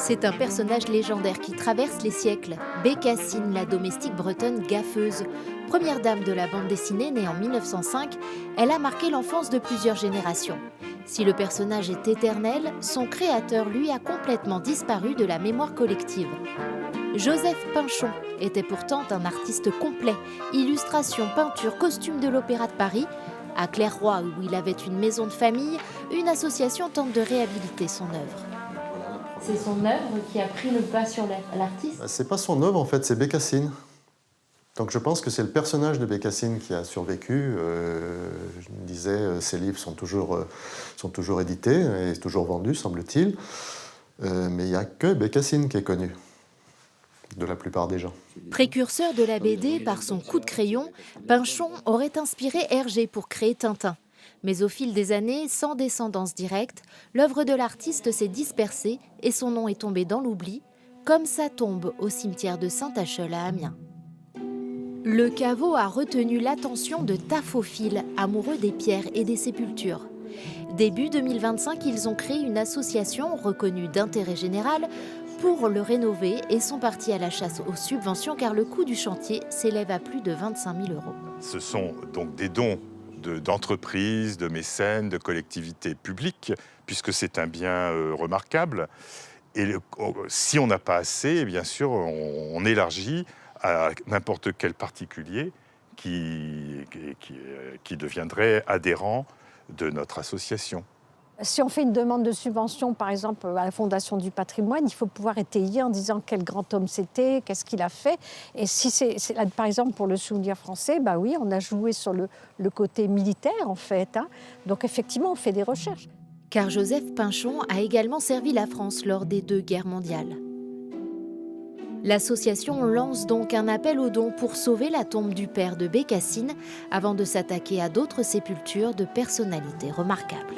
C'est un personnage légendaire qui traverse les siècles. Bécassine, la domestique bretonne gaffeuse. Première dame de la bande dessinée née en 1905, elle a marqué l'enfance de plusieurs générations. Si le personnage est éternel, son créateur, lui, a complètement disparu de la mémoire collective. Joseph Pinchon était pourtant un artiste complet. Illustration, peinture, costume de l'Opéra de Paris. À Clairoy, où il avait une maison de famille, une association tente de réhabiliter son œuvre. C'est son œuvre qui a pris le pas sur l'artiste. C'est pas son œuvre en fait, c'est Bécassine. Donc je pense que c'est le personnage de Bécassine qui a survécu. Je me disais, ses livres sont toujours édités et toujours vendus, semble-t-il. Mais il n'y a que Bécassine qui est connu, de la plupart des gens. Précurseur de la BD par son coup de crayon, Pinchon aurait inspiré Hergé pour créer Tintin. Mais au fil des années, sans descendance directe, l'œuvre de l'artiste s'est dispersée et son nom est tombé dans l'oubli, comme sa tombe au cimetière de Saint-Acheul à Amiens. Le caveau a retenu l'attention de taphophiles, amoureux des pierres et des sépultures. Début 2025, ils ont créé une association reconnue d'intérêt général pour le rénover et sont partis à la chasse aux subventions car le coût du chantier s'élève à plus de 25 000 €. Ce sont donc des dons d'entreprises, de mécènes, de collectivités publiques, puisque c'est un bien remarquable. Et si on n'a pas assez, bien sûr, on élargit à n'importe quel particulier qui deviendrait adhérent de notre association. Si on fait une demande de subvention, par exemple, à la Fondation du patrimoine, il faut pouvoir étayer en disant quel grand homme c'était, qu'est-ce qu'il a fait. Et si c'est par exemple, pour le souvenir français, bah oui, on a joué sur le côté militaire, en fait. Donc, effectivement, on fait des recherches. Car Joseph Pinchon a également servi la France lors des 2 guerres mondiales. L'association lance donc un appel aux dons pour sauver la tombe du père de Bécassine avant de s'attaquer à d'autres sépultures de personnalités remarquables.